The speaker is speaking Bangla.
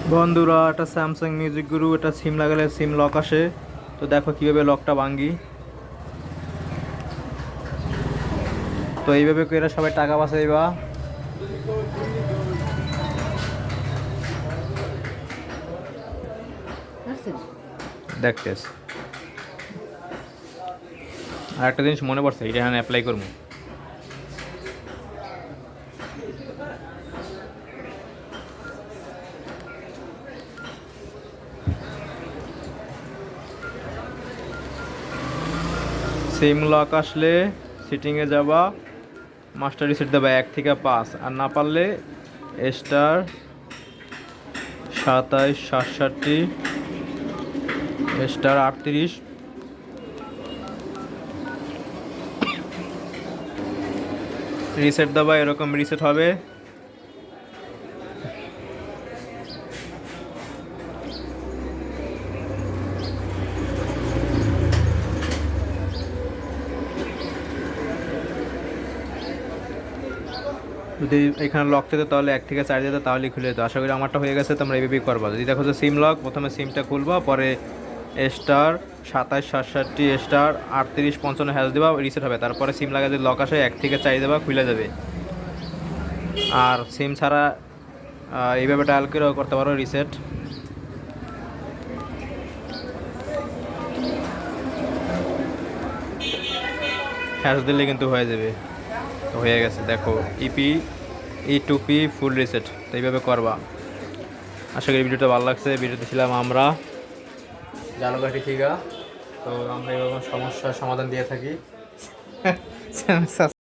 বন্ধুরা, এটা স্যামসাং মিউজিক গুরু। এটা সিম লাগালে সিম লক আসে। তো দেখো কিভাবে লকটা ভাঙ্গি। তো এইভাবে করে সবাই টাকা বাঁচাইবা। দেখতেছ। আর একটা জিনিস মনে পড়ছে, এটা এখানে অ্যাপ্লাই করবো। সিম লক আসলে সিটিংয়ে যাবা, মাস্টার রিসেট দেবা 1 থেকে 5, আর না পারলে স্টার 27 67 স্টার 38 রিসেট দেবা। এরকম রিসেট হবে। যদি এখানে লক থেকে তাহলে 1 থেকে 4 দিতে, তাহলেই খুলে যেত। আশা করি আমারটা হয়ে গেছে, তোমরা এইভাবেই করবা। যদি দেখো যে সিম লক, প্রথমে সিমটা খুলবা, পরে স্টার 27 67 স্টার 38 55 দেবা, রিসেট হবে। তারপরে সিম লাগা যদি লক আসে 1 থেকে 4 দেবা, খুলে যাবে। আর সিম ছাড়া এইভাবে ডায়াল করেও করতে পারো রিসেট। হ্যাশ দিলে কিন্তু হয়ে যাবে। তো হয়ে গেছে, দেখো E2P ফুল রিসেট। তো এইভাবে করবা। আশা করি ভিডিওটা ভালো লাগছে। ভিডিওতে ছিলাম আমরা জালকাঠি থেকে। তো আমরা এরকম সমস্যার সমাধান দিয়ে থাকি।